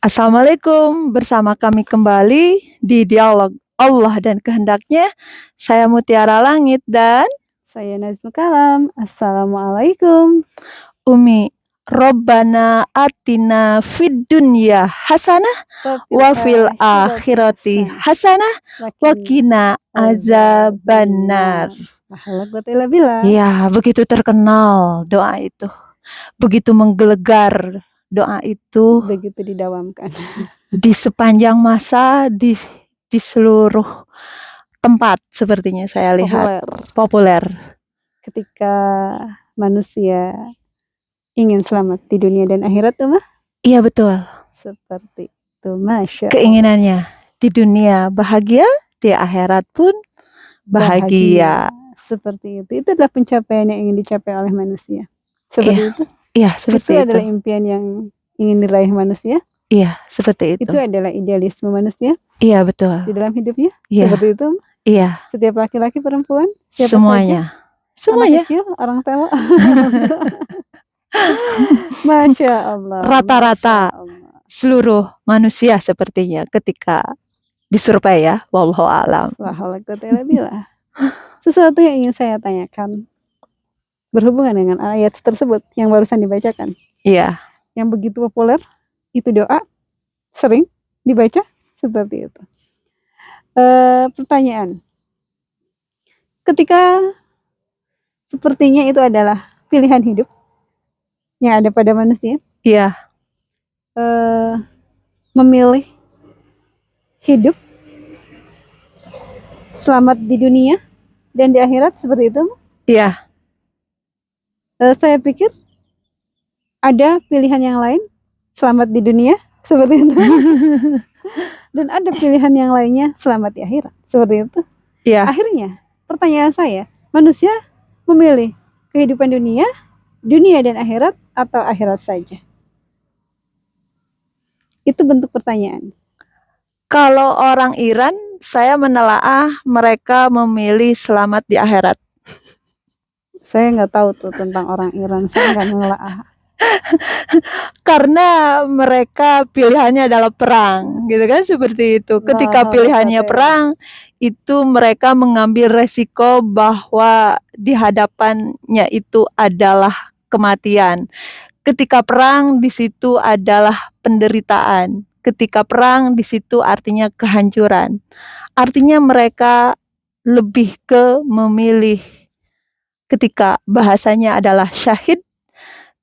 Assalamualaikum, bersama kami kembali di Dialog Allah dan Kehendaknya. Saya Mutiara Langit dan Saya Nazma Kalam. Assalamualaikum. Umi. Robbana atina fid dunya hasanah wa fil akhirati hasanah wa qina azabannar. Ya, Ya, begitu terkenal doa itu. Begitu menggelegar doa itu begitu didawamkan. di sepanjang masa di seluruh tempat sepertinya saya lihat populer. Ketika manusia ingin selamat di dunia dan akhirat tuh mah Iya betul. seperti itu, Masya Allah. Keinginannya di dunia bahagia, di akhirat pun bahagia. Seperti itu adalah pencapaian yang ingin dicapai oleh manusia. Seperti itu. Iya, seperti itu. Adalah impian yang ingin diraih manusia. Iya, seperti itu. Itu adalah idealisme manusia. Iya, betul. Di dalam hidupnya. Iya. Seperti itu. Iya. Setiap laki-laki, perempuan, siapa semuanya. saja. Semuanya. Anak kecil, orang tua. Masya Allah. Rata-rata seluruh manusia sepertinya ketika disurvei ya, wallahu alam. Sesuatu yang ingin saya tanyakan berhubungan dengan ayat tersebut yang barusan dibacakan. Iya. Yang begitu populer, itu doa sering dibaca seperti itu. Pertanyaan, ketika sepertinya itu adalah pilihan hidup yang ada pada manusia. Iya. Memilih hidup selamat di dunia dan di akhirat seperti itu. Iya. Saya pikir ada pilihan yang lain selamat di dunia seperti itu. Dan ada pilihan yang lainnya selamat di akhirat seperti itu. Iya. Akhirnya pertanyaan saya, manusia memilih kehidupan dunia dan akhirat atau akhirat saja? Itu bentuk pertanyaan. Kalau orang Iran, saya menelaah mereka memilih selamat di akhirat. Saya nggak tahu tuh tentang orang Iran, saya nggak menelaah. Karena mereka pilihannya adalah perang, gitu kan, seperti itu. Ketika pilihannya perang, itu mereka mengambil resiko bahwa di hadapannya itu adalah kematian. Ketika perang, di situ adalah penderitaan. Ketika perang, di situ artinya kehancuran. Artinya mereka lebih ke memilih, ketika bahasanya adalah syahid,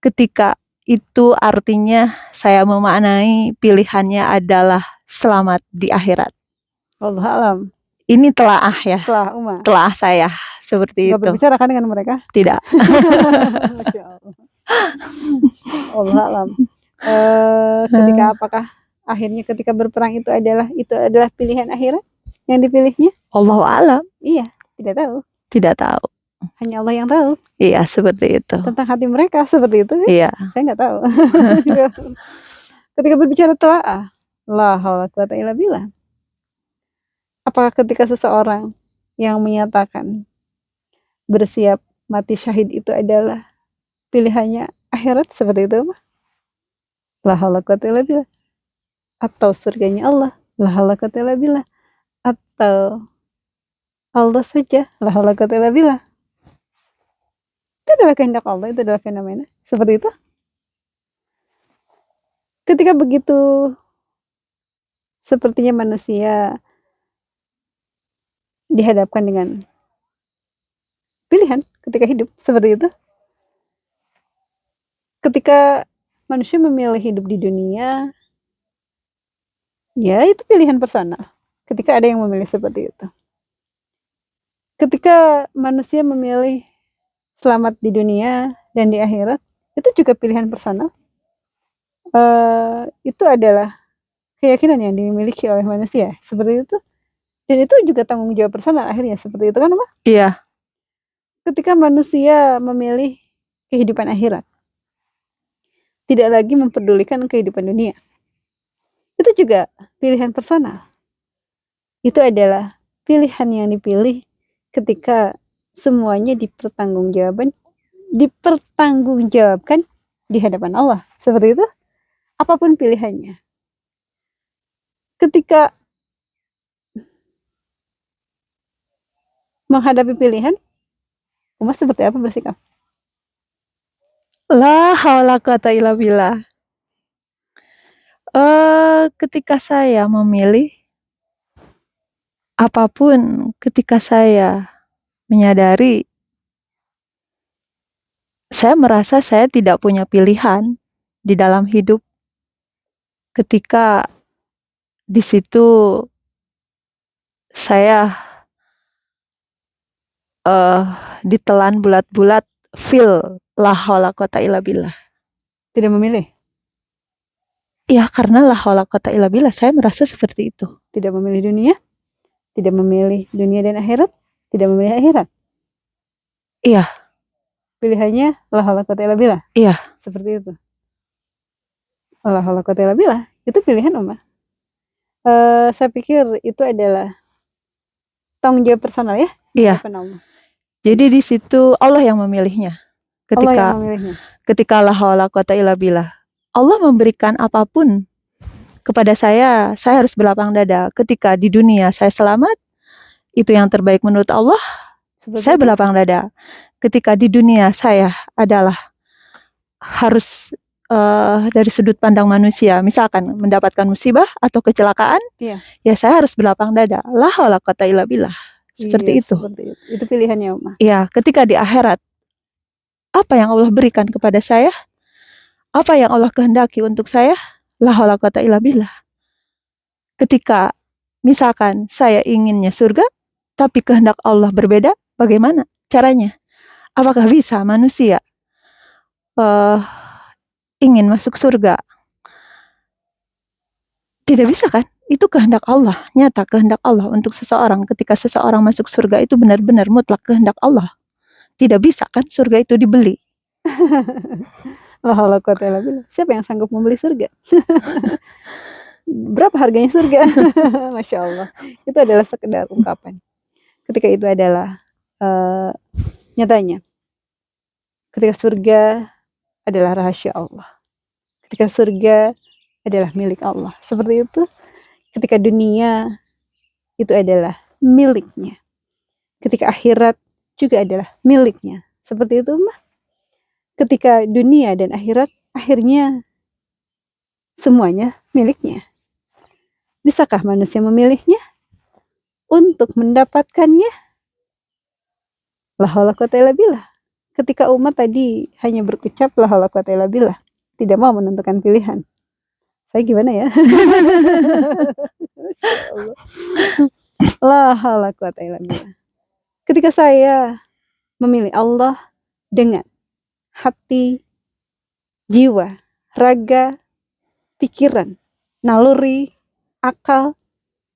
ketika itu artinya saya memaknai pilihannya adalah selamat di akhirat. Allah alam. Ini telaah ya. Telaah saya seperti Gak itu. berbicara kan dengan mereka? Tidak. Masya Allah. Allah alam. Ketika apakah akhirnya ketika berperang itu adalah pilihan akhirat yang dipilihnya? Allah alam. Iya, tidak tahu. Tidak tahu. Hanya Allah yang tahu. Iya, seperti itu. Tentang hati mereka seperti itu kan? Iya. Saya nggak tahu. Ketika berbicara telaah, la haula quwata illa billah. Apakah ketika seseorang yang menyatakan bersiap mati syahid itu adalah pilihannya akhirat seperti itu? La haula quwata illa billah. Atau surganya Allah, la haula quwata illa billah. Atau Allah saja, la haula quwata illa billah. Itu adalah kehendak Allah, itu adalah fenomena seperti itu. Ketika begitu sepertinya manusia dihadapkan dengan pilihan ketika hidup seperti itu. Ketika manusia memilih hidup di dunia, ya itu pilihan personal. Ketika ada yang memilih seperti itu. Ketika manusia memilih selamat di dunia dan di akhirat, itu juga pilihan personal. Itu adalah keyakinan yang dimiliki oleh manusia seperti itu. Dan itu juga tanggung jawab personal akhirnya seperti itu kan, Mbak? Iya. Ketika manusia memilih kehidupan akhirat, tidak lagi memperdulikan kehidupan dunia, itu juga pilihan personal. Itu adalah pilihan yang dipilih ketika semuanya dipertanggungjawabkan di hadapan Allah. Seperti itu, apapun pilihannya. Ketika menghadapi pilihan, umat seperti apa bersikap? La haula quwata illa billah. Ketika saya memilih apapun, ketika saya menyadari saya merasa saya tidak punya pilihan di dalam hidup, ketika di situ saya ditelan bulat-bulat, feel la haula quwata illa billah. Tidak memilih. Ya, karena la haula quwata illa billah saya merasa seperti itu. Tidak memilih dunia, tidak memilih dunia dan akhirat, tidak memilih akhirat. Iya. Pilihannya la haula quwata illa billah. Iya. Seperti itu. La haula quwata illa billah itu pilihan umat. Saya pikir itu adalah tanggung jawab personal ya. Iya. Jadi di situ Allah yang memilihnya. Allah yang memilihnya. Ketika la haula quwata illa billah, Allah memberikan apapun kepada saya harus berlapang dada. Ketika di dunia saya selamat, itu yang terbaik menurut Allah, saya berlapang dada. Ketika di dunia saya adalah harus dari sudut pandang manusia, misalkan mendapatkan musibah atau kecelakaan, ya saya harus berlapang dada. La haula quwata illa billah. Seperti itu. Itu pilihannya Umar. Ya, ketika di akhirat, apa yang Allah berikan kepada saya, apa yang Allah kehendaki untuk saya, la haula quwata illa billah. Ketika misalkan saya inginnya surga, tapi kehendak Allah berbeda, bagaimana caranya? Apakah bisa manusia ingin masuk surga? Tidak bisa kan? Itu kehendak Allah, nyata kehendak Allah untuk seseorang. Ketika seseorang masuk surga itu benar-benar mutlak kehendak Allah. Tidak bisa kan surga itu dibeli. Siapa yang sanggup membeli surga? Berapa harganya surga? Masya Allah. Itu adalah sekedar ungkapan. Ketika itu adalah nyatanya. Ketika surga adalah rahasia Allah. Ketika surga adalah milik Allah. Seperti itu. Ketika dunia itu adalah miliknya. Ketika akhirat juga adalah miliknya. Seperti itu mah. Ketika dunia dan akhirat akhirnya semuanya miliknya. Bisakah manusia memilihnya untuk mendapatkannya? La haula quwata illa billah. Ketika umat tadi hanya berucap la haula quwata illa billah, tidak mau menentukan pilihan. Saya gimana ya? La haula quwata illa billah. Ketika saya memilih Allah dengan hati, jiwa, raga, pikiran, naluri, akal,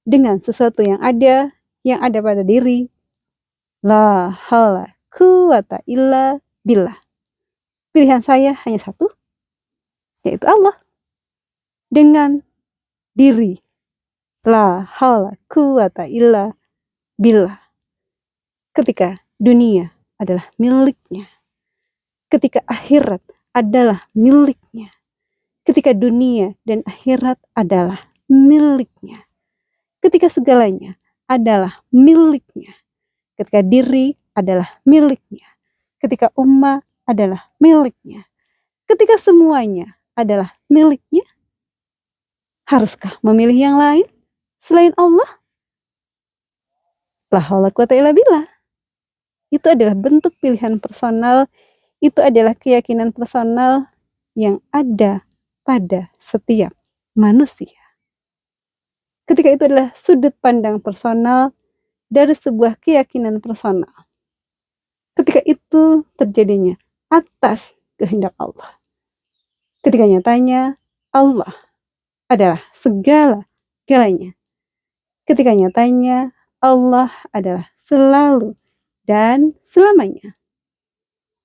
dengan sesuatu yang ada pada diri. La haula quwata illa billah. Pilihan saya hanya satu, yaitu Allah. Dengan diri. La haula quwata illa billah. Ketika dunia adalah miliknya. Ketika akhirat adalah miliknya. Ketika dunia dan akhirat adalah miliknya. Ketika segalanya adalah miliknya. Ketika diri adalah miliknya. Ketika umat adalah miliknya. Ketika semuanya adalah miliknya, haruskah memilih yang lain selain Allah? La haula quwata illa billah. Itu adalah bentuk pilihan personal, itu adalah keyakinan personal yang ada pada setiap manusia. Ketika itu adalah sudut pandang personal dari sebuah keyakinan personal. Ketika itu terjadinya atas kehendak Allah. Ketika nyatanya Allah adalah segala-galanya. Ketika nyatanya Allah adalah selalu dan selamanya.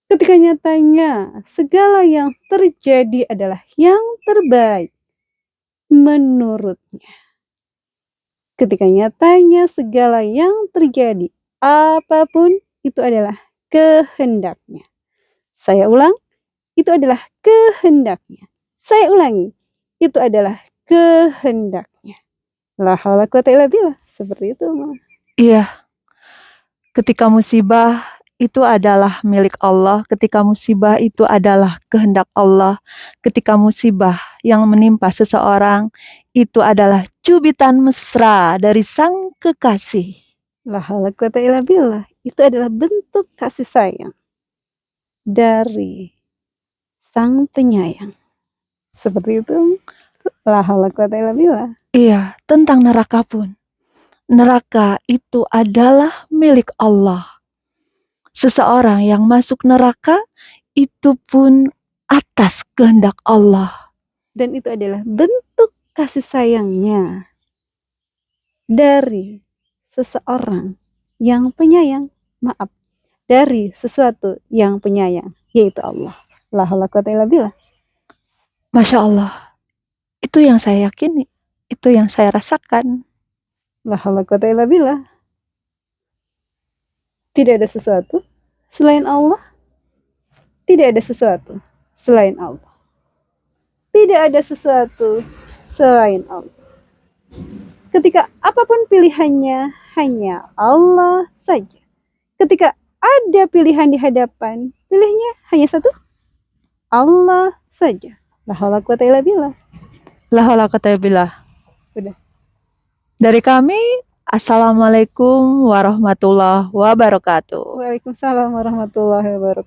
Ketika nyatanya segala yang terjadi adalah yang terbaik menurutnya. Ketika nyatanya segala yang terjadi apapun itu adalah kehendaknya. Saya ulang, itu adalah kehendaknya. Saya ulangi, itu adalah kehendaknya. La haula quwata illa billah. Seperti itu, Ma. Iya, ketika musibah itu adalah milik Allah, ketika musibah itu adalah kehendak Allah, ketika musibah yang menimpa seseorang itu adalah cubitan mesra dari sang kekasih. La haula quwata illa billah. Itu adalah bentuk kasih sayang dari sang penyayang. Seperti itu. La haula quwata illa billah. Iya, tentang neraka pun. Neraka itu adalah milik Allah. Seseorang yang masuk neraka itu pun atas kehendak Allah. Dan itu adalah bentuk kasih sayangnya dari seseorang yang penyayang. Maaf, dari sesuatu yang penyayang, yaitu Allah. La haula quwata illa billah. Masya Allah, itu yang saya yakini, itu yang saya rasakan. La haula quwata illa billah. Tidak ada sesuatu selain Allah. Tidak ada sesuatu selain Allah. Tidak ada sesuatu selain Allah. Ketika apapun pilihannya, hanya Allah saja. Ketika ada pilihan di hadapan, pilihnya hanya satu, Allah saja. La haula quwata illa billah. La haula quwata illa billah. Udah. Dari kami, Assalamualaikum warahmatullahi wabarakatuh. Waalaikumsalam warahmatullahi wabarakatuh.